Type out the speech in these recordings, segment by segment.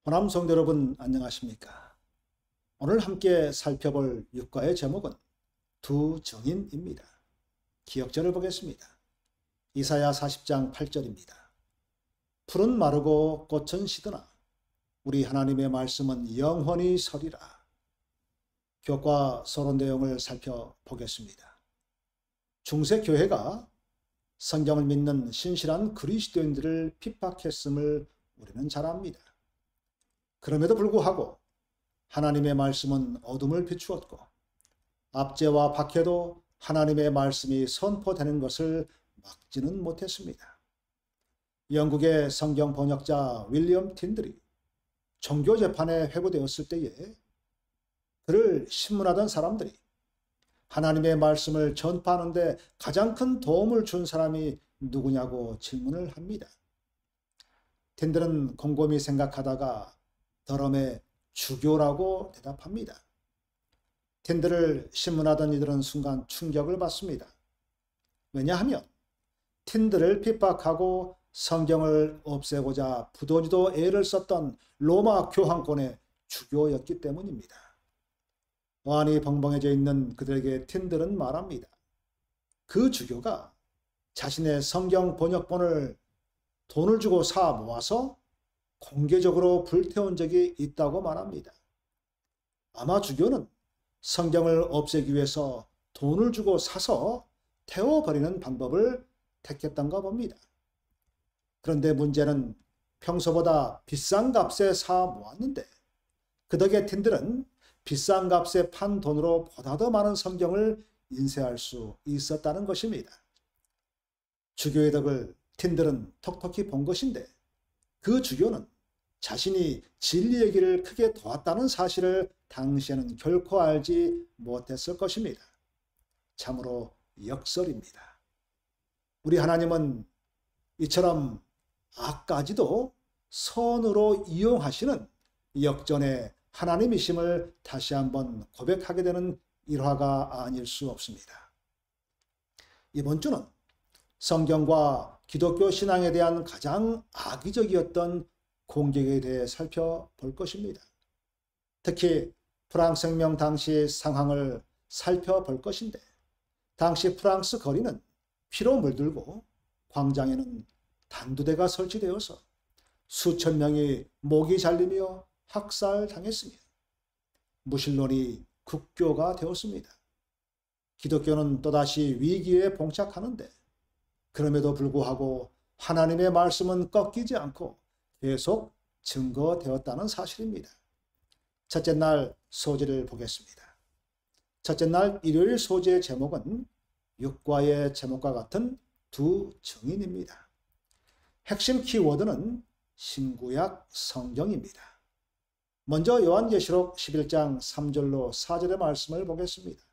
호남 성도 여러분 안녕하십니까? 오늘 함께 살펴볼 육과의 제목은 두 증인입니다. 기역절을 보겠습니다. 이사야 40장 8절입니다. 풀은 마르고 꽃은 시드나 우리 하나님의 말씀은 영원히 서리라. 교과 서론 내용을 살펴보겠습니다. 중세 교회가 성경을 믿는 신실한 그리스도인들을 핍박했음을 우리는 잘 압니다. 그럼에도 불구하고 하나님의 말씀은 어둠을 비추었고 압제와 박해도 하나님의 말씀이 선포되는 것을 막지는 못했습니다. 영국의 성경 번역자 윌리엄 틴들이 종교 재판에 회부되었을 때에 그를 신문하던 사람들이 하나님의 말씀을 전파하는 데 가장 큰 도움을 준 사람이 누구냐고 질문을 합니다. 틴들은 곰곰이 생각하다가 더럼의 주교라고 대답합니다. 틴들을 신문하던 이들은 순간 충격을 받습니다. 왜냐하면 틴들을 핍박하고 성경을 없애고자 부도지도 애를 썼던 로마 교황권의 주교였기 때문입니다. 어안이 벙벙해져 있는 그들에게 틴들은 말합니다. 그 주교가 자신의 성경 번역본을 돈을 주고 사 모아서 공개적으로 불태운 적이 있다고 말합니다. 아마 주교는 성경을 없애기 위해서 돈을 주고 사서 태워버리는 방법을 택했던가 봅니다. 그런데 문제는 평소보다 비싼 값에 사 모았는데 그 덕에 틴들은 비싼 값에 판 돈으로 보다 더 많은 성경을 인쇄할 수 있었다는 것입니다. 주교의 덕을 틴들은 톡톡히 본 것인데 그 주교는 자신이 진리의 길을 크게 도왔다는 사실을 당시에는 결코 알지 못했을 것입니다. 참으로 역설입니다. 우리 하나님은 이처럼 악까지도 선으로 이용하시는 역전의 하나님이심을 다시 한번 고백하게 되는 일화가 아닐 수 없습니다. 이번 주는 성경과 기독교 신앙에 대한 가장 악의적이었던 공격에 대해 살펴볼 것입니다. 특히 프랑스 혁명 당시 상황을 살펴볼 것인데 당시 프랑스 거리는 피로 물들고 광장에는 단두대가 설치되어서 수천 명이 목이 잘리며 학살당했으며 무신론이 국교가 되었습니다. 기독교는 또다시 위기에 봉착하는데 그럼에도 불구하고 하나님의 말씀은 꺾이지 않고 계속 증거되었다는 사실입니다. 첫째 날 소재를 보겠습니다. 첫째 날 일요일 소재의 제목은 육과의 제목과 같은 두 증인입니다. 핵심 키워드는 신구약 성경입니다. 먼저 요한계시록 11장 3절로 4절의 말씀을 보겠습니다.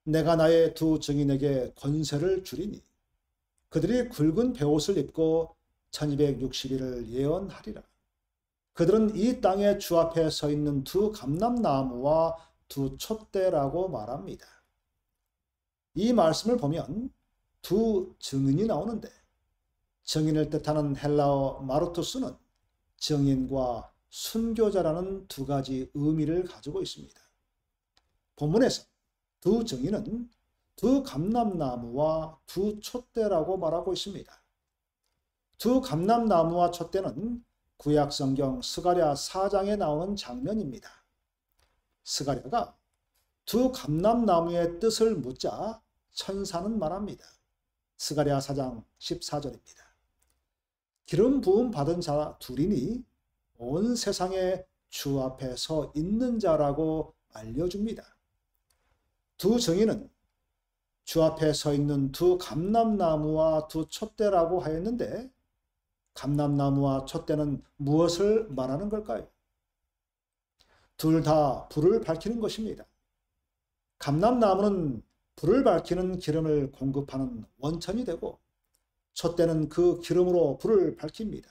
내가 나의 두 증인에게 권세를 주리니 그들이 굵은 베옷을 입고 1260일을 예언하리라. 그들은 이 땅의 주 앞에 서 있는 두 감람나무와 두 촛대라고 말합니다. 이 말씀을 보면 두 증인이 나오는데 증인을 뜻하는 헬라어 마르투스는 증인과 순교자라는 두 가지 의미를 가지고 있습니다. 본문에서 두 증인은 두 감람나무와 두 촛대라고 말하고 있습니다. 두 감람나무와 촛대는 구약성경 스가랴 4장에 나오는 장면입니다. 스가랴가 두 감람나무의 뜻을 묻자 천사는 말합니다. 스가랴 4장 14절입니다. 기름 부음 받은 자 둘이니 온 세상에 주 앞에 서 있는 자라고 알려줍니다. 두 증인은 주 앞에 서 있는 두 감람나무와 두 촛대라고 하였는데 감람나무와 촛대는 무엇을 말하는 걸까요? 둘 다 불을 밝히는 것입니다. 감람나무는 불을 밝히는 기름을 공급하는 원천이 되고 촛대는 그 기름으로 불을 밝힙니다.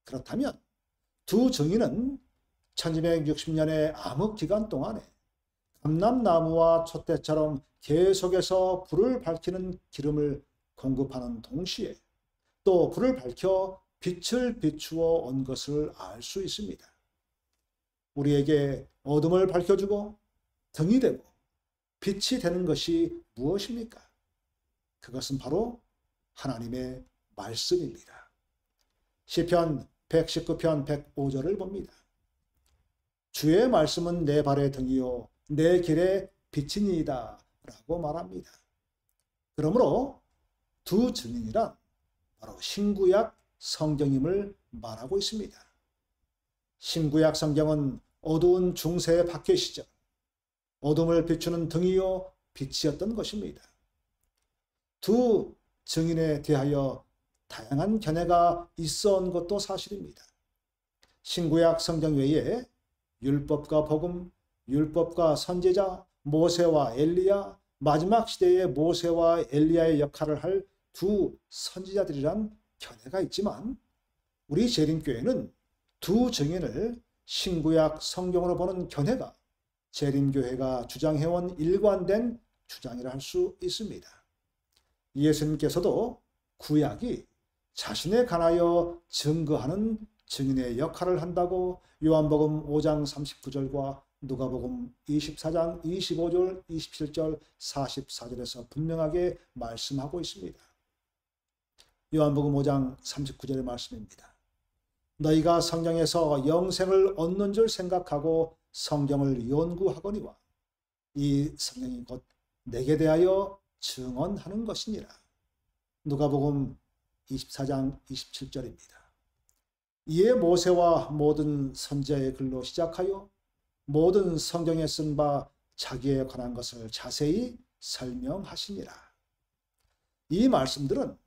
그렇다면 두 증인은 1260년의 암흑 기간 동안에 감람나무와 촛대처럼 계속해서 불을 밝히는 기름을 공급하는 동시에 또 불을 밝혀 빛을 비추어 온 것을 알 수 있습니다. 우리에게 어둠을 밝혀주고 등이 되고 빛이 되는 것이 무엇입니까? 그것은 바로 하나님의 말씀입니다. 시편 119편 105절을 봅니다. 주의 말씀은 내 발의 등이요 내 길의 빛이니이다 라고 말합니다. 그러므로 두 증인이란 바로 신구약 성경임을 말하고 있습니다. 신구약 성경은 어두운 중세의 박해 시절 어둠을 비추는 등이요 빛이었던 것입니다. 두 증인에 대하여 다양한 견해가 있어 온 것도 사실입니다. 신구약 성경 외에 율법과 복음, 율법과 선지자, 모세와 엘리야, 마지막 시대의 모세와 엘리야의 역할을 할 두 선지자들이란 견해가 있지만 우리 재림교회는 두 증인을 신구약 성경으로 보는 견해가 재림교회가 주장해온 일관된 주장이라 할 수 있습니다. 예수님께서도 구약이 자신에 관하여 증거하는 증인의 역할을 한다고 요한복음 5장 39절과 누가복음 24장 25절, 27절, 44절에서 분명하게 말씀하고 있습니다. 요한복음 5장 39절의 말씀입니다. 너희가 성경에서 영생을 얻는 줄 생각하고 성경을 연구하거니와 이 성경이 곧 내게 대하여 증언하는 것이니라. 누가복음 24장 27절입니다. 이에 모세와 모든 선지자의 글로 시작하여 모든 성경에 쓴 바 자기에 관한 것을 자세히 설명하시니라. 이 말씀들은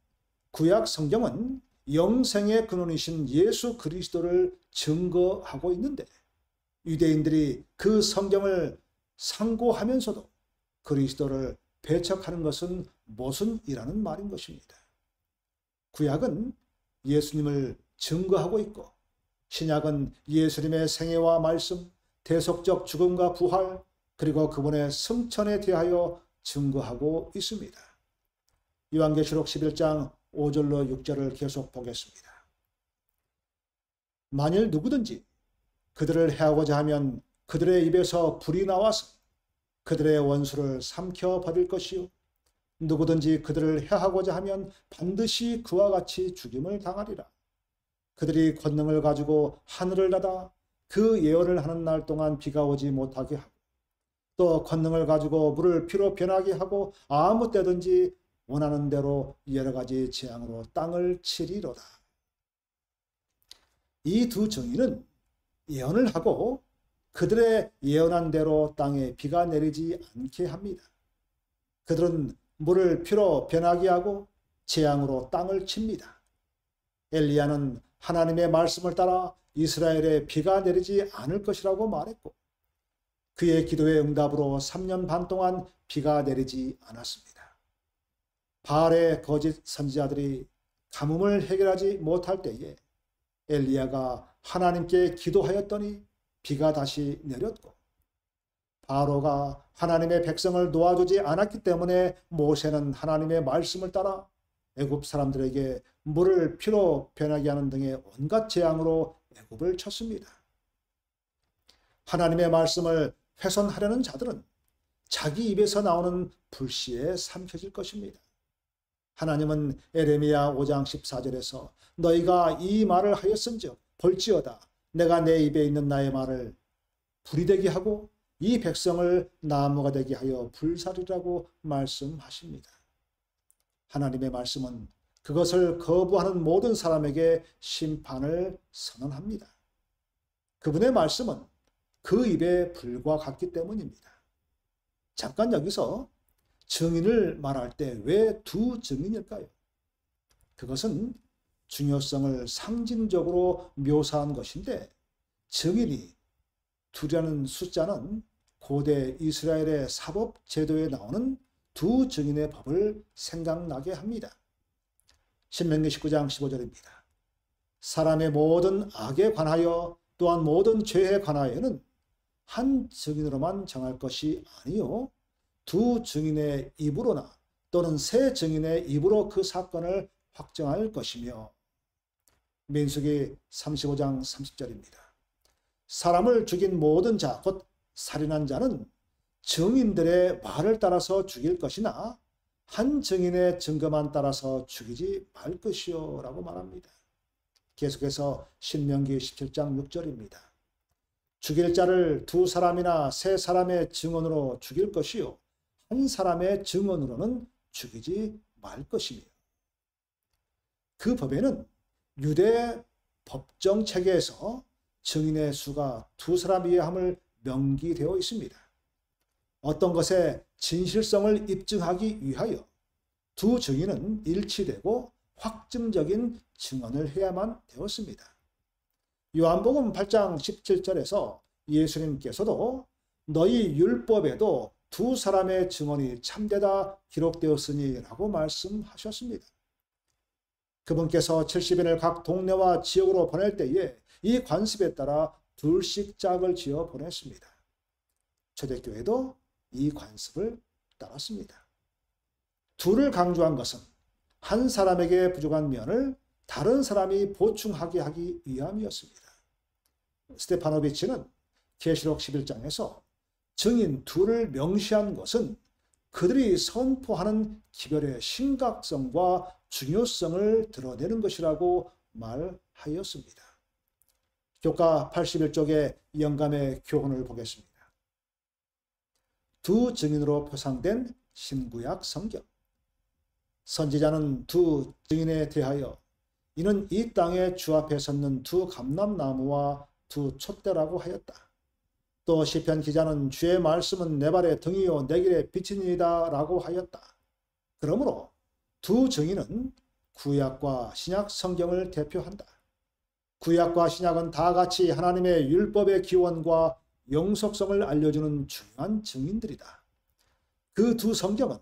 구약 성경은 영생의 근원이신 예수 그리스도를 증거하고 있는데 유대인들이 그 성경을 상고하면서도 그리스도를 배척하는 것은 모순이라는 말인 것입니다. 구약은 예수님을 증거하고 있고 신약은 예수님의 생애와 말씀, 대속적 죽음과 부활, 그리고 그분의 승천에 대하여 증거하고 있습니다. 요한계시록 11장 5절로 6절을 계속 보겠습니다. 만일 누구든지 그들을 해하고자 하면 그들의 입에서 불이 나와서 그들의 원수를 삼켜 버릴 것이요 누구든지 그들을 해하고자 하면 반드시 그와 같이 죽임을 당하리라. 그들이 권능을 가지고 하늘을 닫아 그 예언을 하는 날 동안 비가 오지 못하게 하고 또 권능을 가지고 물을 피로 변하게 하고 아무 때든지 원하는 대로 여러 가지 재앙으로 땅을 치리로다. 이 두 증인은 예언을 하고 그들의 예언한 대로 땅에 비가 내리지 않게 합니다. 그들은 물을 피로 변하게 하고 재앙으로 땅을 칩니다. 엘리야는 하나님의 말씀을 따라 이스라엘에 비가 내리지 않을 것이라고 말했고 그의 기도의 응답으로 3년 반 동안 비가 내리지 않았습니다. 바알의 거짓 선지자들이 가뭄을 해결하지 못할 때에 엘리야가 하나님께 기도하였더니 비가 다시 내렸고 바로가 하나님의 백성을 놓아주지 않았기 때문에 모세는 하나님의 말씀을 따라 애굽 사람들에게 물을 피로 변하게 하는 등의 온갖 재앙으로 애굽을 쳤습니다. 하나님의 말씀을 훼손하려는 자들은 자기 입에서 나오는 불씨에 삼켜질 것입니다. 하나님은 에레미야 5장 14절에서 너희가 이 말을 하였은즉 볼지어다 내가 내 입에 있는 나의 말을 불이 되게 하고 이 백성을 나무가 되게 하여 불사르라고 말씀하십니다. 하나님의 말씀은 그것을 거부하는 모든 사람에게 심판을 선언합니다. 그분의 말씀은 그 입에 불과 같기 때문입니다. 잠깐 여기서 증인을 말할 때 왜 두 증인일까요? 그것은 중요성을 상징적으로 묘사한 것인데 증인이 두라는 숫자는 고대 이스라엘의 사법 제도에 나오는 두 증인의 법을 생각나게 합니다. 신명기 19장 15절입니다. 사람의 모든 악에 관하여 또한 모든 죄에 관하여는 한 증인으로만 정할 것이 아니요 두 증인의 입으로나 또는 세 증인의 입으로 그 사건을 확정할 것이며 민수기 35장 30절입니다. 사람을 죽인 모든 자, 곧 살인한 자는 증인들의 말을 따라서 죽일 것이나 한 증인의 증거만 따라서 죽이지 말 것이요 라고 말합니다. 계속해서 신명기 17장 6절입니다. 죽일 자를 두 사람이나 세 사람의 증언으로 죽일 것이요 한 사람의 증언으로는 죽이지 말 것이며. 그 법에는 유대 법정 체계에서 증인의 수가 두 사람이어야 함을 명기되어 있습니다. 어떤 것의 진실성을 입증하기 위하여 두 증인은 일치되고 확증적인 증언을 해야만 되었습니다. 요한복음 8장 17절에서 예수님께서도 너희 율법에도 두 사람의 증언이 참되다 기록되었으니 라고 말씀하셨습니다. 그분께서 70인을 각 동네와 지역으로 보낼 때에 이 관습에 따라 둘씩 짝을 지어 보냈습니다. 초대교회도 이 관습을 따랐습니다. 둘을 강조한 것은 한 사람에게 부족한 면을 다른 사람이 보충하게 하기 위함이었습니다. 스테파노비치는 계시록 11장에서 증인 둘을 명시한 것은 그들이 선포하는 기별의 심각성과 중요성을 드러내는 것이라고 말하였습니다. 교과 81쪽의 영감의 교훈을 보겠습니다. 두 증인으로 표상된 신구약 성경. 선지자는 두 증인에 대하여 이는 이 땅에 주 앞에 섰는 두 감람나무와 두 촛대라고 하였다. 또 시편 기자는 주의 말씀은 내 발의 등이요 내 길의 빛이니이다 라고 하였다. 그러므로 두 증인은 구약과 신약 성경을 대표한다. 구약과 신약은 다 같이 하나님의 율법의 기원과 영속성을 알려주는 중요한 증인들이다. 그 두 성경은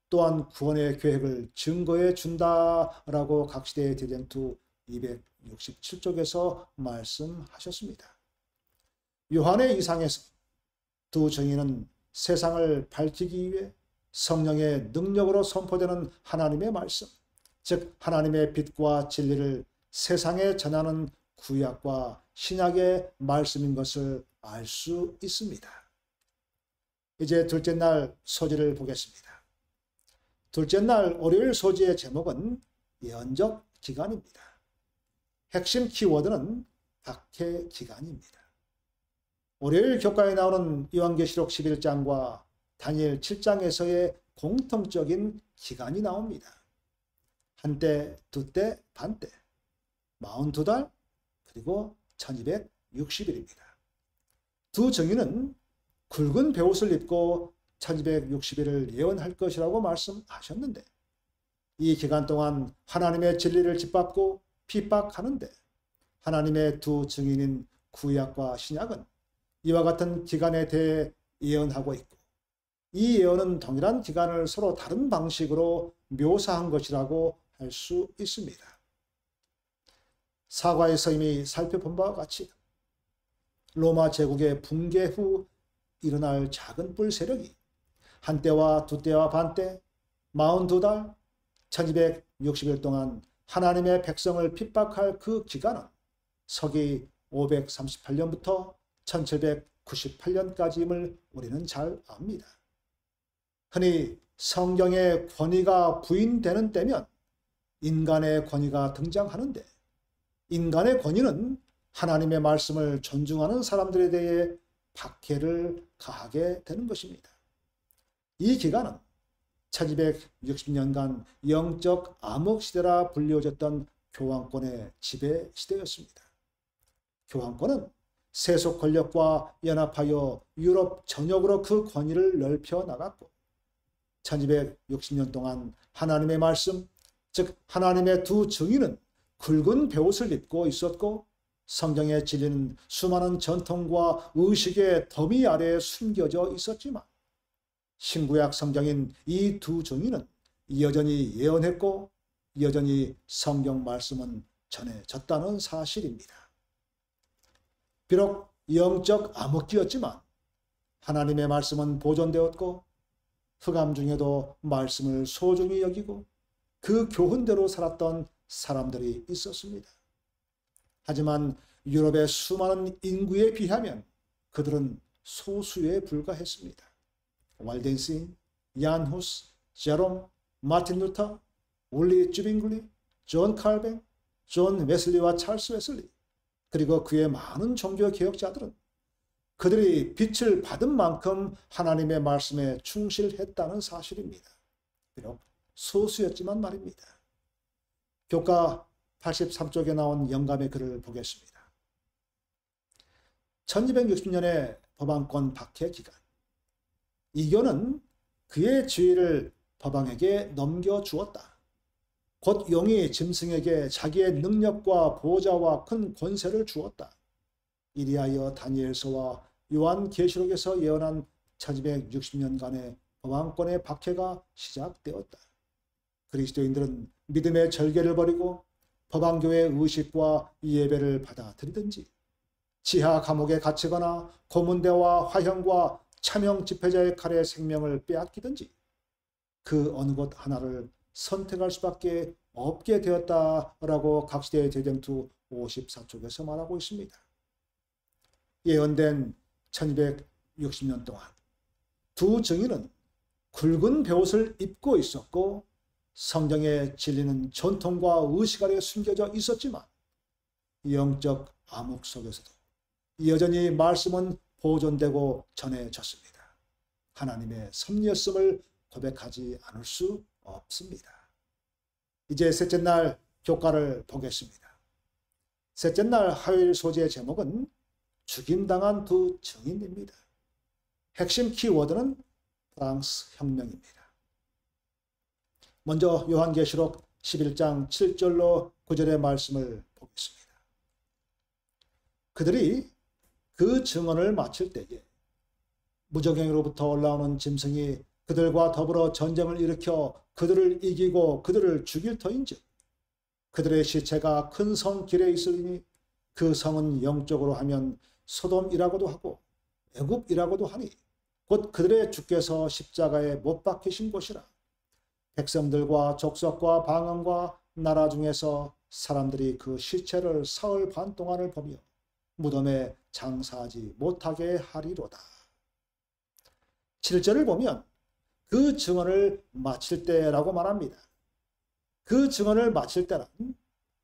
또한 구원의 계획을 증거해 준다라고 각시대의 대전투 267쪽에서 말씀하셨습니다. 요한의 이상에서 두 증인은 세상을 밝히기 위해 성령의 능력으로 선포되는 하나님의 말씀, 즉 하나님의 빛과 진리를 세상에 전하는 구약과 신약의 말씀인 것을 알 수 있습니다. 이제 둘째 날 소지를 보겠습니다. 둘째 날 월요일 소지의 제목은 예언적 기간입니다. 핵심 키워드는 박해 기간입니다. 월요일 교과에 나오는 요한계시록 11장과 다니엘 7장에서의 공통적인 기간이 나옵니다. 한때, 두때, 반때, 42달, 그리고 1260일입니다. 두 증인은 굵은 베옷을 입고 1260일을 예언할 것이라고 말씀하셨는데 이 기간 동안 하나님의 진리를 짓밟고 핍박하는데 하나님의 두 증인인 구약과 신약은 이와 같은 기간에 대해 예언하고 있고 이 예언은 동일한 기간을 서로 다른 방식으로 묘사한 것이라고 할 수 있습니다. 사과에서 이미 살펴본 바와 같이 로마 제국의 붕괴 후 일어날 작은 뿔 세력이 한때와 두때와 반때 42달 1260일 동안 하나님의 백성을 핍박할 그 기간은 서기 538년부터 1798년까지임을 우리는 잘 압니다. 흔히 성경의 권위가 부인되는 때면 인간의 권위가 등장하는데 인간의 권위는 하나님의 말씀을 존중하는 사람들에 대해 박해를 가하게 되는 것입니다. 이 기간은 1260년간 영적 암흑시대라 불리워졌던 교황권의 지배 시대였습니다. 교황권은 세속 권력과 연합하여 유럽 전역으로 그 권위를 넓혀 나갔고 1260년 동안 하나님의 말씀, 즉 하나님의 두 증인은 굵은 베옷을 입고 있었고 성경의 진리는 수많은 전통과 의식의 더미 아래에 숨겨져 있었지만 신구약 성경인 이 두 증인은 여전히 예언했고 여전히 성경 말씀은 전해졌다는 사실입니다. 비록 영적 암흑기였지만 하나님의 말씀은 보존되었고 흑암 중에도 말씀을 소중히 여기고 그 교훈대로 살았던 사람들이 있었습니다. 하지만 유럽의 수많은 인구에 비하면 그들은 소수에 불과했습니다. 왈덴스인, 얀 후스, 제롬, 마틴 루터, 울리 쥐빙글리, 존 칼뱅, 존 웨슬리와 찰스 웨슬리, 그리고 그의 많은 종교 개혁자들은 그들이 빛을 받은 만큼 하나님의 말씀에 충실했다는 사실입니다. 비록 소수였지만 말입니다. 교과 83쪽에 나온 영감의 글을 보겠습니다. 1260년의 법왕권 박해 기간, 이교는 그의 지위를 법왕에게 넘겨주었다. 곧 용이 짐승에게 자기의 능력과 보좌와 큰 권세를 주었다. 이리하여 다니엘서와 요한계시록에서 예언한 1260년간의 법왕권의 박해가 시작되었다. 그리스도인들은 믿음의 절개를 버리고 법왕교의 의식과 예배를 받아들이든지 지하 감옥에 갇히거나 고문대와 화형과 차명 집회자의 칼에 생명을 빼앗기든지 그 어느 것 하나를 선택할 수밖에 없게 되었다라고 각시대의 대쟁투 54쪽에서 말하고 있습니다. 예언된 1260년 동안 두 증인은 굵은 베옷을 입고 있었고 성경의 진리는 전통과 의식 아래 숨겨져 있었지만 영적 암흑 속에서도 여전히 말씀은 보존되고 전해졌습니다. 하나님의 섭리였음을 고백하지 않을 수 없습니다. 이제 셋째 날 교과를 보겠습니다. 셋째 날 화요일 소재의 제목은 죽임당한 두 증인입니다. 핵심 키워드는 프랑스 혁명입니다. 먼저 요한계시록 11장 7절로 9절의 말씀을 보겠습니다. 그들이 그 증언을 마칠 때에 무저갱으로부터 올라오는 짐승이 그들과 더불어 전쟁을 일으켜 그들을 이기고 그들을 죽일 터인즉 그들의 시체가 큰 성 길에 있으리니 그 성은 영적으로 하면 소돔이라고도 하고 애굽이라고도 하니 곧 그들의 주께서 십자가에 못 박히신 곳이라. 백성들과 족속과 방언과 나라 중에서 사람들이 그 시체를 사흘 반 동안을 보며 무덤에 장사하지 못하게 하리로다. 7절을 보면 그 증언을 마칠 때라고 말합니다. 그 증언을 마칠 때는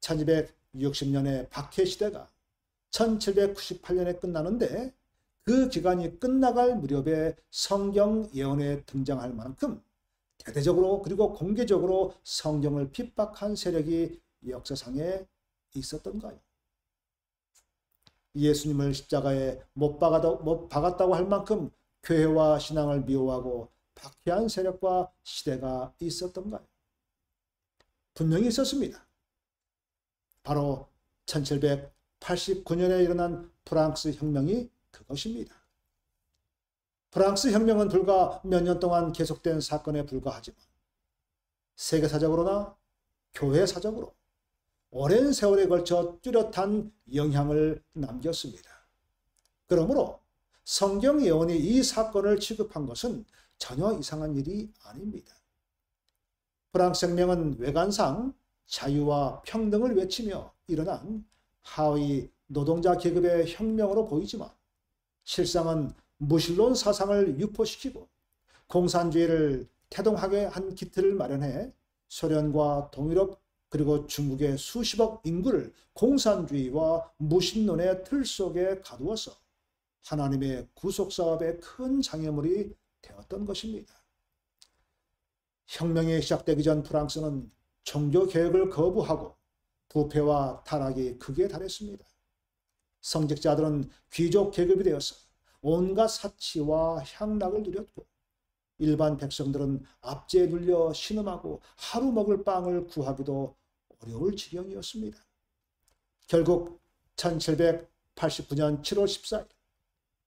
1260년의 박해 시대가 1798년에 끝나는데 그 기간이 끝나갈 무렵에 성경 예언에 등장할 만큼 대대적으로 그리고 공개적으로 성경을 핍박한 세력이 역사상에 있었던가요? 예수님을 십자가에 못 박았다고 할 만큼 교회와 신앙을 미워하고 박해한 세력과 시대가 있었던가요? 분명히 있었습니다. 바로 1789년에 일어난 프랑스 혁명이 그것입니다. 프랑스 혁명은 불과 몇 년 동안 계속된 사건에 불과하지만 세계사적으로나 교회사적으로 오랜 세월에 걸쳐 뚜렷한 영향을 남겼습니다. 그러므로 성경 예언이 이 사건을 취급한 것은 전혀 이상한 일이 아닙니다. 프랑스 혁명은 외관상 자유와 평등을 외치며 일어난 하위 노동자 계급의 혁명으로 보이지만 실상은 무신론 사상을 유포시키고 공산주의를 태동하게 한 기틀을 마련해 소련과 동유럽 그리고 중국의 수십억 인구를 공산주의와 무신론의 틀 속에 가두어서 하나님의 구속사업의 큰 장애물이 되었던 것입니다. 혁명이 시작되기 전 프랑스는 종교개혁을 거부하고 부패와 타락이 극에 달했습니다. 성직자들은 귀족 계급이 되어서 온갖 사치와 향락을 누렸고 일반 백성들은 압제에 눌려 신음하고 하루 먹을 빵을 구하기도 어려울 지경이었습니다. 결국 1789년 7월 14일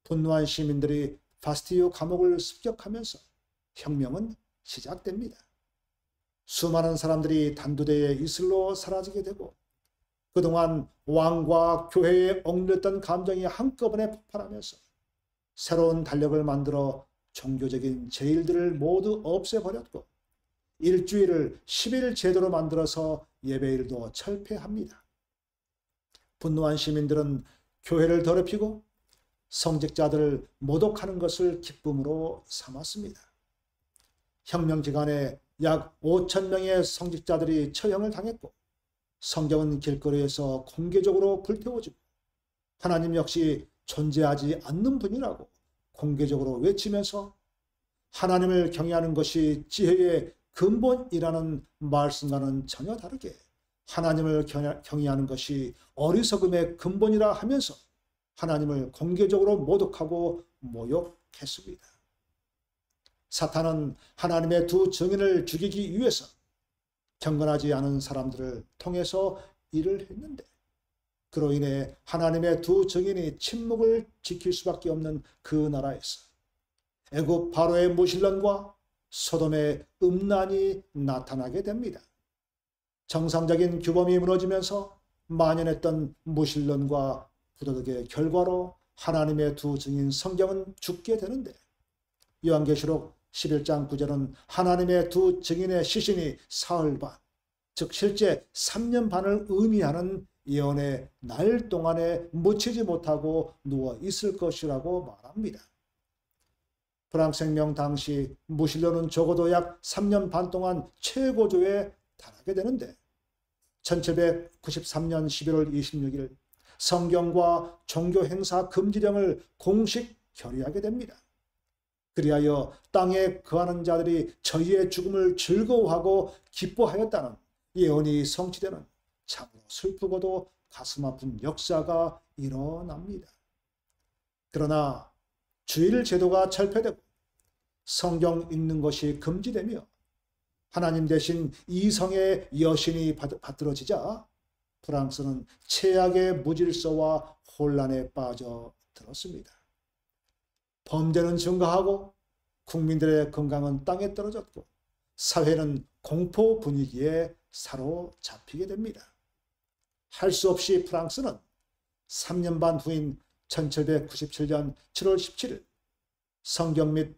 분노한 시민들이 바스티유 감옥을 습격하면서 혁명은 시작됩니다. 수많은 사람들이 단두대에 이슬로 사라지게 되고 그동안 왕과 교회에 억눌렸던 감정이 한꺼번에 폭발하면서 새로운 달력을 만들어 종교적인 제일들을 모두 없애버렸고 일주일을 10일 제도로 만들어서 예배일도 철폐합니다. 분노한 시민들은 교회를 더럽히고 성직자들을 모독하는 것을 기쁨으로 삼았습니다. 혁명 기간에 약 5천 명의 성직자들이 처형을 당했고 성경은 길거리에서 공개적으로 불태워지고 하나님 역시 존재하지 않는 분이라고 공개적으로 외치면서 하나님을 경외하는 것이 지혜의 근본이라는 말씀과는 전혀 다르게 하나님을 경외하는 것이 어리석음의 근본이라 하면서 하나님을 공개적으로 모독하고 모욕했습니다. 사탄은 하나님의 두 증인을 죽이기 위해서 경건하지 않은 사람들을 통해서 일을 했는데 그로 인해 하나님의 두 증인이 침묵을 지킬 수밖에 없는 그 나라에서 애굽 바로의 무신론과 소돔의 음란이 나타나게 됩니다. 정상적인 규범이 무너지면서 만연했던 무신론과 부도덕의 결과로 하나님의 두 증인 성경은 죽게 되는데 요한계시록 11장 9절은 하나님의 두 증인의 시신이 사흘 반, 즉 실제 3년 반을 의미하는 예언의 날 동안에 묻히지 못하고 누워 있을 것이라고 말합니다. 프랑스 혁명 당시 무신론은 적어도 약 3년 반 동안 최고조에 달하게 되는데 1793년 11월 26일 성경과 종교 행사 금지령을 공식 결의하게 됩니다. 그리하여 땅에 거하는 자들이 저희의 죽음을 즐거워하고 기뻐하였다는 예언이 성취되는 참으로 슬프고도 가슴 아픈 역사가 일어납니다. 그러나 주일 제도가 철폐되고 성경 읽는 것이 금지되며 하나님 대신 이성의 여신이 받들어지자 프랑스는 최악의 무질서와 혼란에 빠져들었습니다. 범죄는 증가하고 국민들의 건강은 땅에 떨어졌고 사회는 공포 분위기에 사로잡히게 됩니다. 할 수 없이 프랑스는 3년 반 후인 1797년 7월 17일 성경 및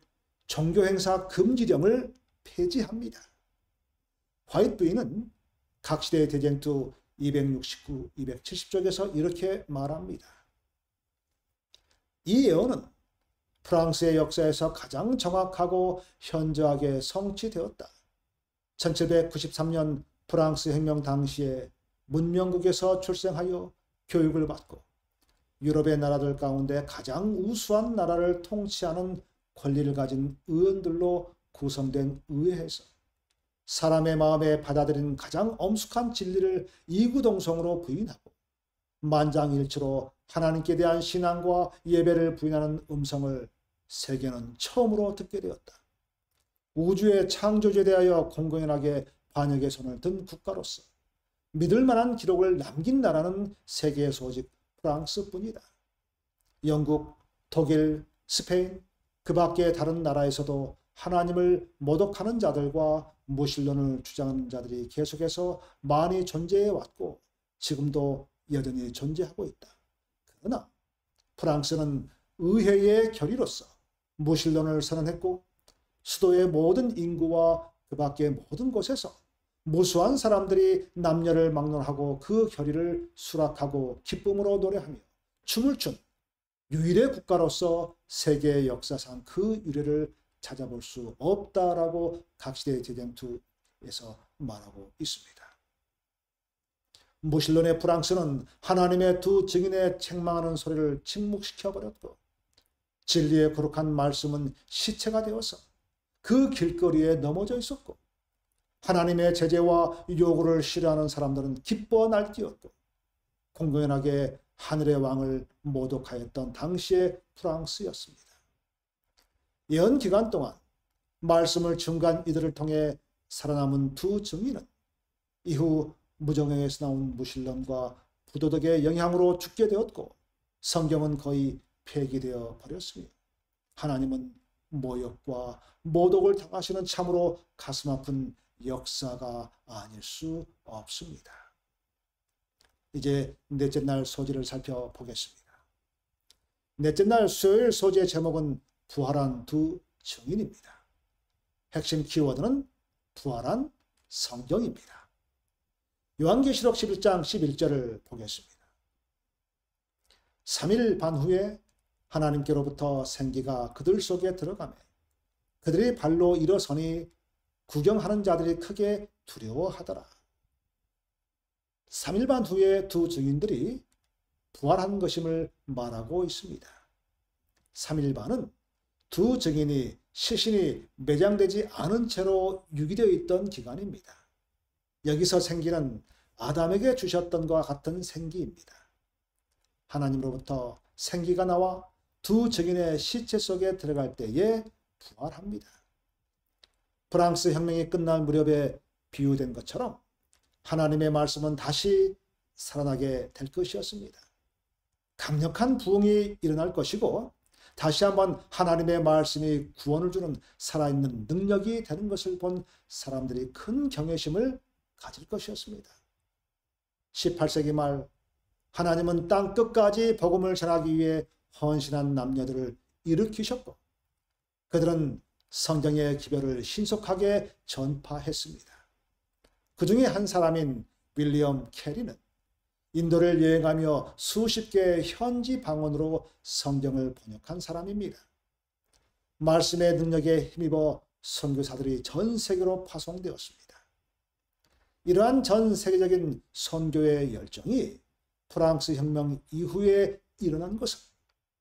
종교행사 금지령을 폐지합니다. 화이트 부인은 각 시대의 대쟁투 269, 270쪽에서 이렇게 말합니다. 이 예언은 프랑스의 역사에서 가장 정확하고 현저하게 성취되었다. 1793년 프랑스 혁명 당시에 문명국에서 출생하여 교육을 받고 유럽의 나라들 가운데 가장 우수한 나라를 통치하는 권리를 가진 의원들로 구성된 의회에서 사람의 마음에 받아들인 가장 엄숙한 진리를 이구동성으로 부인하고 만장일치로 하나님께 대한 신앙과 예배를 부인하는 음성을 세계는 처음으로 듣게 되었다. 우주의 창조주에 대하여 공공연하게 반역의 손을 든 국가로서 믿을 만한 기록을 남긴 나라는 세계에서 오직 프랑스뿐이다. 영국, 독일, 스페인, 그 밖의 다른 나라에서도 하나님을 모독하는 자들과 무신론을 주장하는 자들이 계속해서 많이 존재해 왔고 지금도 여전히 존재하고 있다. 그러나 프랑스는 의회의 결의로서 무신론을 선언했고 수도의 모든 인구와 그 밖의 모든 곳에서 무수한 사람들이 남녀를 막론하고 그 결의를 수락하고 기쁨으로 노래하며 춤을 춘 유일의 국가로서 세계 역사상 그 유래를 찾아볼 수 없다라고 각 시대의 대쟁투에서 말하고 있습니다. 무신론의 프랑스는 하나님의 두 증인의 책망하는 소리를 침묵시켜버렸고 진리의 거룩한 말씀은 시체가 되어서 그 길거리에 넘어져 있었고 하나님의 제재와 요구를 싫어하는 사람들은 기뻐 날뛰었고 공공연하게 하늘의 왕을 모독하였던 당시의 프랑스였습니다. 예언 기간 동안 말씀을 증거한 이들을 통해 살아남은 두 증인은 이후 무정형에서 나온 무신론과 부도덕의 영향으로 죽게 되었고 성경은 거의 폐기되어 버렸으며 하나님은 모욕과 모독을 당하시는 참으로 가슴 아픈 역사가 아닐 수 없습니다. 이제 넷째 날 소재를 살펴보겠습니다. 넷째 날 수요일 소재 제목은 부활한 두 증인입니다. 핵심 키워드는 부활한 성경입니다. 요한계시록 11장 11절을 보겠습니다. 3일 반 후에 하나님께로부터 생기가 그들 속에 들어가매 그들이 발로 일어서니 구경하는 자들이 크게 두려워하더라. 3일 반 후에 두 증인들이 부활한 것임을 말하고 있습니다. 3일 반은 두 증인이 시신이 매장되지 않은 채로 유기되어 있던 기간입니다. 여기서 생기는 아담에게 주셨던 것과 같은 생기입니다. 하나님으로부터 생기가 나와 두 증인의 시체 속에 들어갈 때에 부활합니다. 프랑스 혁명이 끝날 무렵에 비유된 것처럼 하나님의 말씀은 다시 살아나게 될 것이었습니다. 강력한 부흥이 일어날 것이고 다시 한번 하나님의 말씀이 구원을 주는 살아있는 능력이 되는 것을 본 사람들이 큰 경외심을 가질 것이었습니다. 18세기 말 하나님은 땅 끝까지 복음을 전하기 위해 헌신한 남녀들을 일으키셨고 그들은 성경의 기별을 신속하게 전파했습니다. 그 중에 한 사람인 윌리엄 캐리는 인도를 여행하며 수십 개의 현지 방언으로 성경을 번역한 사람입니다. 말씀의 능력에 힘입어 선교사들이 전 세계로 파송되었습니다. 이러한 전 세계적인 선교의 열정이 프랑스 혁명 이후에 일어난 것은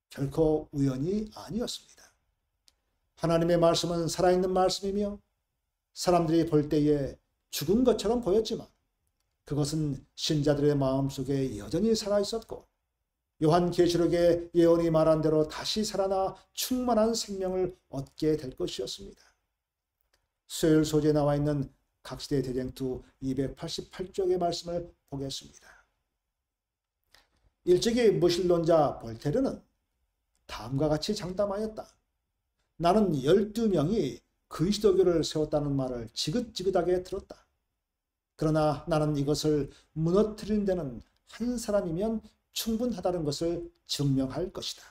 결코 우연이 아니었습니다. 하나님의 말씀은 살아있는 말씀이며 사람들이 볼 때에 죽은 것처럼 보였지만 그것은 신자들의 마음속에 여전히 살아있었고 요한계시록의 예언이 말한 대로 다시 살아나 충만한 생명을 얻게 될 것이었습니다. 수요일 소재에 나와 있는 각시대 대쟁투 288쪽의 말씀을 보겠습니다. 일찍이 무신론자 볼테르는 다음과 같이 장담하였다. 나는 12명이 그리스도교를 세웠다는 말을 지긋지긋하게 들었다. 그러나 나는 이것을 무너뜨리는 데는 한 사람이면 충분하다는 것을 증명할 것이다.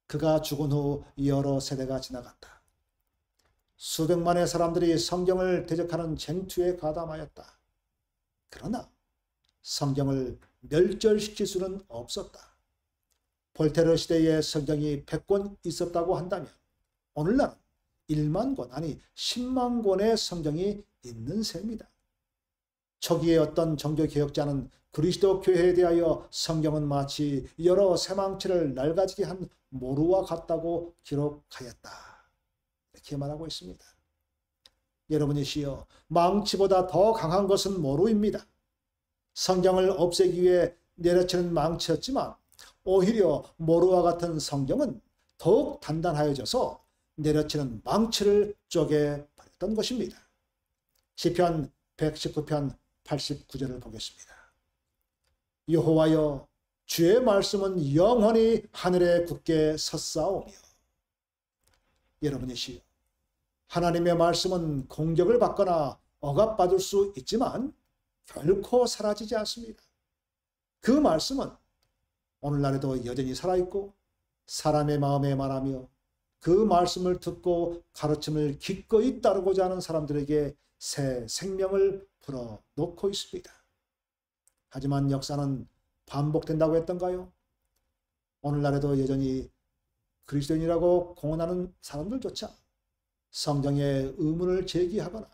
그가 죽은 후 여러 세대가 지나갔다. 수백만의 사람들이 성경을 대적하는 쟁투에 가담하였다. 그러나 성경을 멸절시킬 수는 없었다. 볼테르 시대에 성경이 100권 있었다고 한다면 오늘날은 1만 권 아니 10만 권의 성경이 있는 셈이다. 초기에 어떤 종교개혁자는 그리스도 교회에 대하여 성경은 마치 여러 새망치를 낡아지게 한 모루와 같다고 기록하였다. 이렇게 말하고 있습니다. 여러분이시여, 망치보다 더 강한 것은 모루입니다. 성경을 없애기 위해 내려치는 망치였지만 오히려 모루와 같은 성경은 더욱 단단하여져서 내려치는 망치를 쪼개버렸던 것입니다. 시편 119편 89절을 보겠습니다. 여호와여, 주의 말씀은 영원히 하늘에 굳게 섰사오며. 여러분이시여, 하나님의 말씀은 공격을 받거나 억압받을 수 있지만 결코 사라지지 않습니다. 그 말씀은 오늘날에도 여전히 살아있고 사람의 마음에 말하며 그 말씀을 듣고 가르침을 기꺼이 따르고자 하는 사람들에게 새 생명을 불어넣고 있습니다. 하지만 역사는 반복된다고 했던가요? 오늘날에도 여전히 그리스도인이라고 공언하는 사람들조차 성경의 의문을 제기하거나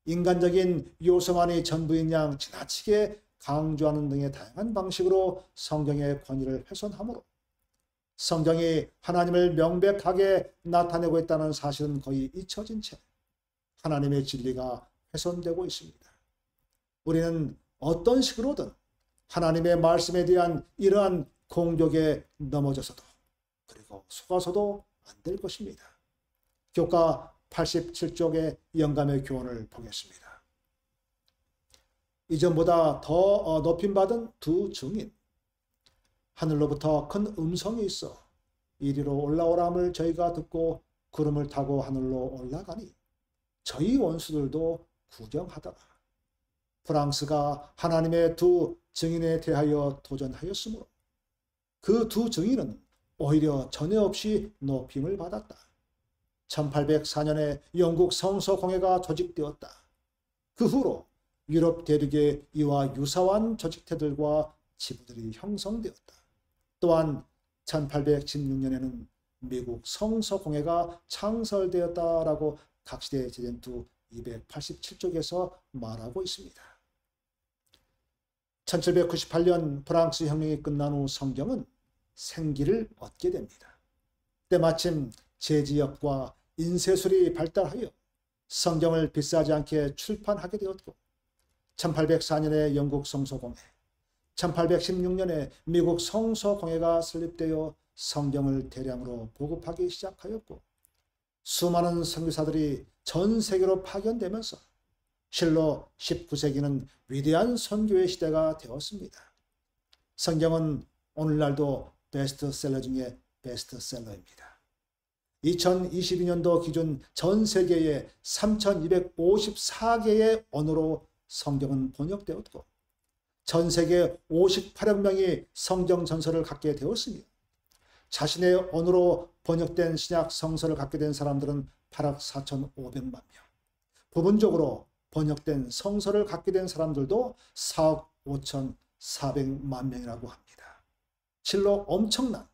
인간적인 요소만이 전부인 양 지나치게 강조하는 등의 다양한 방식으로 성경의 권위를 훼손하므로 성경이 하나님을 명백하게 나타내고 있다는 사실은 거의 잊혀진 채 하나님의 진리가 훼손되고 있습니다. 우리는 어떤 식으로든 하나님의 말씀에 대한 이러한 공격에 넘어져서도 그리고 속아서도 안 될 것입니다. 교과 87쪽의 영감의 교훈을 보겠습니다. 이전보다 더 높임받은 두 증인, 하늘로부터 큰 음성이 있어 이리로 올라오람을 저희가 듣고 구름을 타고 하늘로 올라가니 저희 원수들도 구경하더라. 프랑스가 하나님의 두 증인에 대하여 도전하였으므로 그 두 증인은 오히려 전에 없이 높임을 받았다. 1804년에 영국 성서공회가 조직되었다. 그 후로 유럽 대륙의 이와 유사한 조직체들과 지부들이 형성되었다. 또한 1816년에는 미국 성서공회가 창설되었다라고 각시대 제전투 287쪽에서 말하고 있습니다. 1798년 프랑스 혁명이 끝난 후 성경은 생기를 얻게 됩니다. 때마침 제지역과 인쇄술이 발달하여 성경을 비싸지 않게 출판하게 되었고 1804년에 영국 성서공회, 1816년에 미국 성서공회가 설립되어 성경을 대량으로 보급하기 시작하였고 수많은 선교사들이 전 세계로 파견되면서 실로 19세기는 위대한 선교의 시대가 되었습니다. 성경은 오늘날도 베스트셀러 중에 베스트셀러입니다. 2022년도 기준 전 세계에 3,254개의 언어로 성경은 번역되었고 전 세계 58억 명이 성경 전서를 갖게 되었으며 자신의 언어로 번역된 신약 성서를 갖게 된 사람들은 8억 4,500만 명. 부분적으로 번역된 성서를 갖게 된 사람들도 4억 5,400만 명이라고 합니다. 실로 엄청난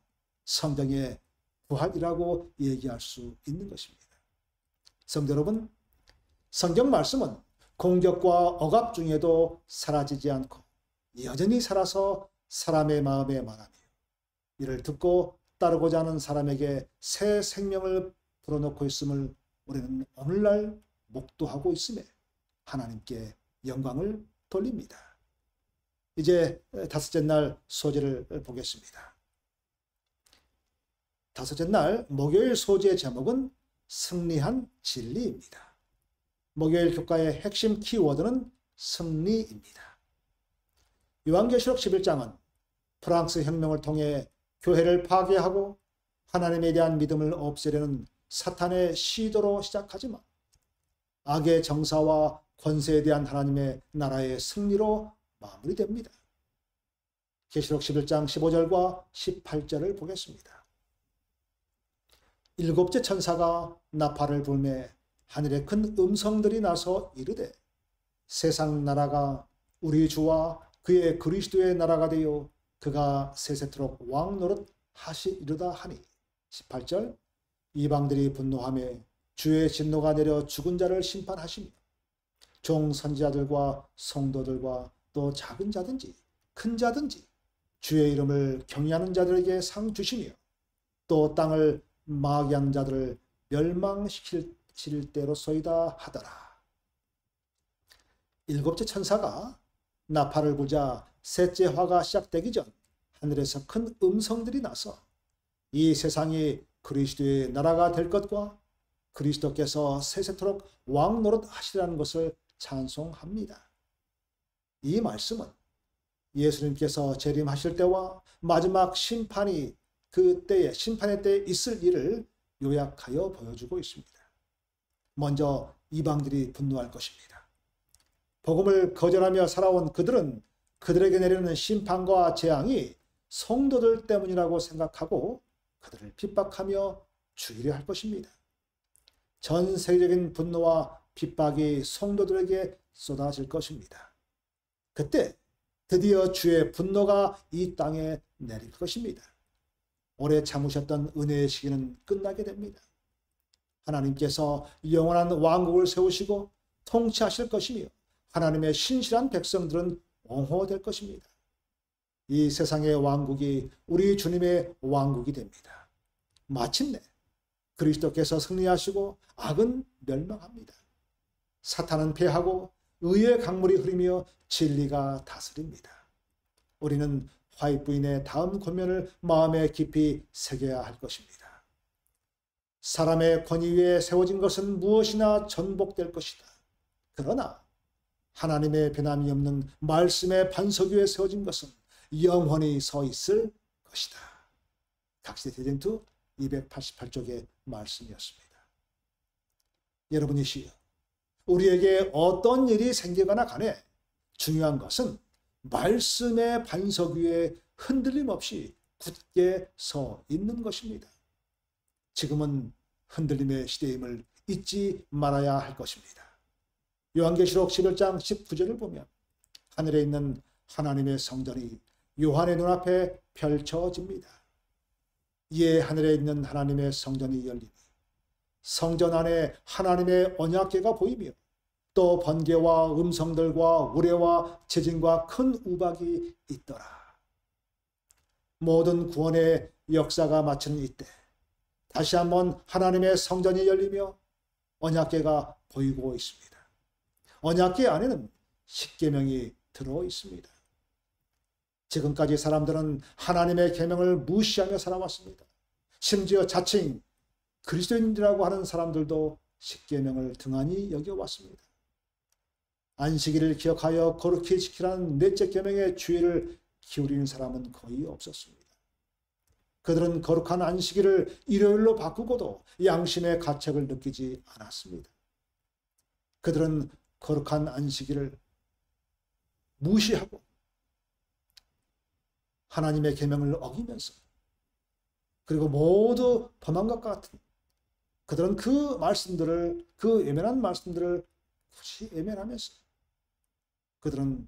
성경의 부활이라고 얘기할 수 있는 것입니다. 성도 여러분, 성경 말씀은 공격과 억압 중에도 사라지지 않고 여전히 살아서 사람의 마음에 말하며 이를 듣고 따르고자 하는 사람에게 새 생명을 불어넣고 있음을 우리는 오늘날 목도하고 있음에 하나님께 영광을 돌립니다. 이제 다섯째 날 소제를 보겠습니다. 다섯째 날 목요일 소제의 제목은 승리한 진리입니다. 목요일 교과의 핵심 키워드는 승리입니다. 요한계시록 11장은 프랑스 혁명을 통해 교회를 파괴하고 하나님에 대한 믿음을 없애려는 사탄의 시도로 시작하지만 악의 정사와 권세에 대한 하나님의 나라의 승리로 마무리됩니다. 계시록 11장 15절과 18절을 보겠습니다. 일곱째 천사가 나팔을 불매 하늘에 큰 음성들이 나서 이르되 세상 나라가 우리 주와 그의 그리스도의 나라가 되어 그가 세세토록 왕 노릇 하시리로다 하니 18절 이방들이 분노하며 주의 진노가 내려 죽은 자를 심판하시며 종 선지자들과 성도들과 또 작은 자든지 큰 자든지 주의 이름을 경외하는 자들에게 상 주시며 또 땅을 마귀한 자들을 멸망시킬 때로소이다 하더라. 일곱째 천사가 나팔을 불자 셋째 화가 시작되기 전 하늘에서 큰 음성들이 나서 이 세상이 그리스도의 나라가 될 것과 그리스도께서 세세토록 왕 노릇 하시라는 것을 찬송합니다. 이 말씀은 예수님께서 재림하실 때와 마지막 심판이 심판의 때에 있을 일을 요약하여 보여주고 있습니다. 먼저 이방들이 분노할 것입니다. 복음을 거절하며 살아온 그들은 그들에게 내리는 심판과 재앙이 성도들 때문이라고 생각하고 그들을 핍박하며 죽이려 할 것입니다. 전 세계적인 분노와 핍박이 성도들에게 쏟아질 것입니다. 그때 드디어 주의 분노가 이 땅에 내릴 것입니다. 오래 참으셨던 은혜의 시기는 끝나게 됩니다. 하나님께서 영원한 왕국을 세우시고 통치하실 것이며 하나님의 신실한 백성들은 옹호될 것입니다. 이 세상의 왕국이 우리 주님의 왕국이 됩니다. 마침내 그리스도께서 승리하시고 악은 멸망합니다. 사탄은 패하고 의의 강물이 흐르며 진리가 다스립니다. 우리는 화이트 부인의 다음 권면을 마음에 깊이 새겨야 할 것입니다. 사람의 권위 위에 세워진 것은 무엇이나 전복될 것이다. 그러나 하나님의 변함이 없는 말씀의 반석 위에 세워진 것은 영원히 서 있을 것이다. 각시대 대전투 288쪽의 말씀이었습니다. 여러분이시여, 우리에게 어떤 일이 생기거나 간에 중요한 것은 말씀의 반석 위에 흔들림 없이 굳게 서 있는 것입니다. 지금은 흔들림의 시대임을 잊지 말아야 할 것입니다. 요한계시록 11장 19절을 보면 하늘에 있는 하나님의 성전이 요한의 눈앞에 펼쳐집니다. 이에 하늘에 있는 하나님의 성전이 열리니 성전 안에 하나님의 언약궤가 보이며 또 번개와 음성들과 우레와 재진과 큰 우박이 있더라. 모든 구원의 역사가 마치는 이때 다시 한번 하나님의 성전이 열리며 언약궤가 보이고 있습니다. 언약궤 안에는 십계명이 들어 있습니다. 지금까지 사람들은 하나님의 계명을 무시하며 살아왔습니다. 심지어 자칭 그리스도인이라고 하는 사람들도 십계명을 등한히 여겨왔습니다. 안식일을 기억하여 거룩히 지키라는 넷째 계명의 주의를 기울이는 사람은 거의 없었습니다. 그들은 거룩한 안식일을 일요일로 바꾸고도 양심의 가책을 느끼지 않았습니다. 그들은 거룩한 안식일을 무시하고 하나님의 계명을 어기면서 그리고 모두 범한 것 같은 그들은 그 말씀들을 그 예민한 말씀들을 굳이 예민하면서 그들은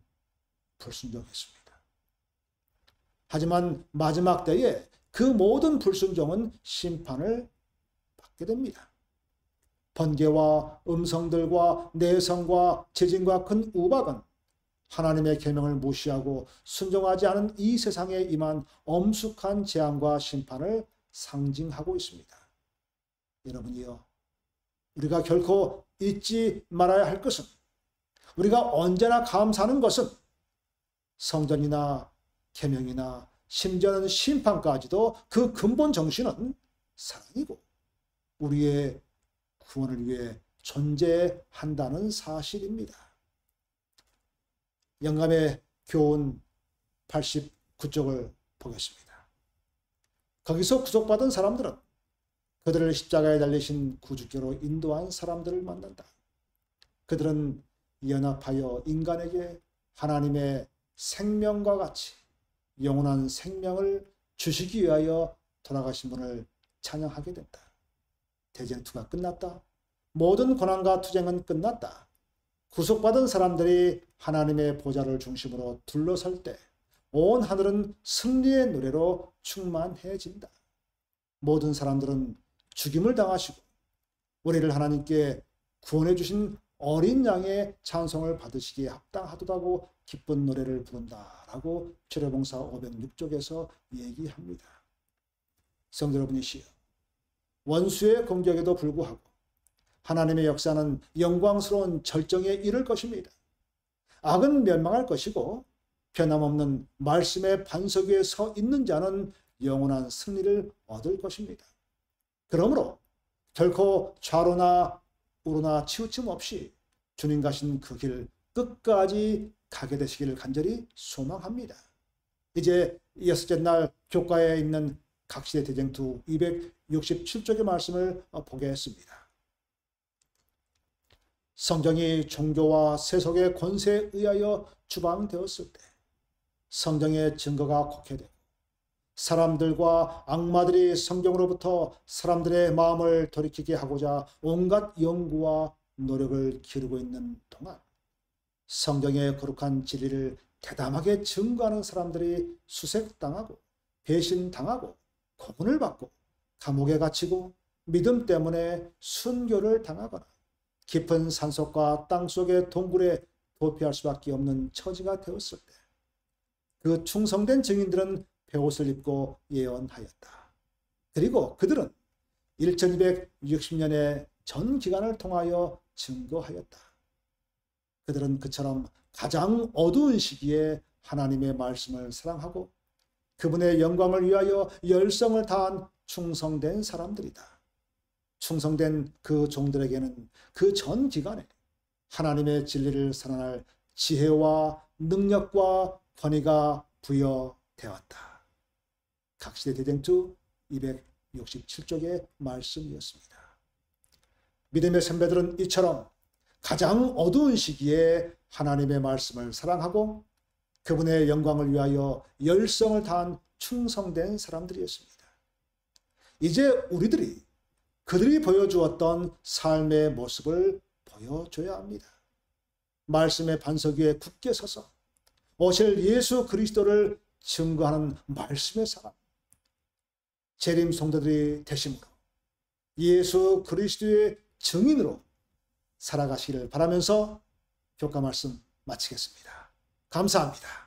불순종했습니다. 하지만 마지막 때에 그 모든 불순종은 심판을 받게 됩니다. 번개와 음성들과 내성과 재진과 큰 우박은 하나님의 계명을 무시하고 순종하지 않은 이 세상에 임한 엄숙한 재앙과 심판을 상징하고 있습니다. 여러분이요, 우리가 결코 잊지 말아야 할 것은, 우리가 언제나 감사하는 것은 성전이나 계명이나 심지어는 심판까지도 그 근본 정신은 사랑이고 우리의 구원을 위해 존재한다는 사실입니다. 영감의 교훈 89쪽을 보겠습니다. 거기서 구속받은 사람들은 그들을 십자가에 달리신 구주께로 인도한 사람들을 만난다. 그들은 연합하여 인간에게 하나님의 생명과 같이 영원한 생명을 주시기 위하여 돌아가신 분을 찬양하게 된다. 대쟁투가 끝났다. 모든 고난과 투쟁은 끝났다. 구속받은 사람들이 하나님의 보좌를 중심으로 둘러설 때 온 하늘은 승리의 노래로 충만해진다. 모든 사람들은 죽임을 당하시고 우리를 하나님께 구원해 주신 어린 양의 찬송을 받으시기에 합당하도다고 기쁜 노래를 부른다라고 출애굽기서 506쪽에서 얘기합니다. 성도 여러분이시여, 원수의 공격에도 불구하고 하나님의 역사는 영광스러운 절정에 이를 것입니다. 악은 멸망할 것이고 변함없는 말씀의 반석 위에 서 있는 자는 영원한 승리를 얻을 것입니다. 그러므로 결코 좌로나 우로나 치우침 없이 주님 가신 그 길 끝까지 가게 되시기를 간절히 소망합니다. 이제 여섯째 날 교과에 있는 각시대 대쟁투 267쪽의 말씀을 보겠습니다. 성경이 종교와 세속의 권세에 의하여 주방되었을 때 성경의 증거가 곡해되고 사람들과 악마들이 성경으로부터 사람들의 마음을 돌이키게 하고자 온갖 연구와 노력을 기울이고 있는 동안 성경의 거룩한 진리를 대담하게 증거하는 사람들이 수색당하고 배신당하고 고문을 받고 감옥에 갇히고 믿음 때문에 순교를 당하거나 깊은 산속과 땅속의 동굴에 도피할 수밖에 없는 처지가 되었을 때 그 충성된 증인들은 베옷을 입고 예언하였다. 그리고 그들은 1260년의 전 기간을 통하여 증거하였다. 그들은 그처럼 가장 어두운 시기에 하나님의 말씀을 사랑하고 그분의 영광을 위하여 열성을 다한 충성된 사람들이다. 충성된 그 종들에게는 그 전 기간에 하나님의 진리를 선언할 지혜와 능력과 권위가 부여되었다. 각시대 대쟁투 267쪽의 말씀이었습니다. 믿음의 선배들은 이처럼 가장 어두운 시기에 하나님의 말씀을 사랑하고 그분의 영광을 위하여 열성을 다한 충성된 사람들이었습니다. 이제 우리들이 그들이 보여주었던 삶의 모습을 보여줘야 합니다. 말씀의 반석 위에 굳게 서서 오실 예수 그리스도를 증거하는 말씀의 사람, 재림 성도들이 되심으로 예수 그리스도의 증인으로 살아가시기를 바라면서 교과 말씀 마치겠습니다. 감사합니다.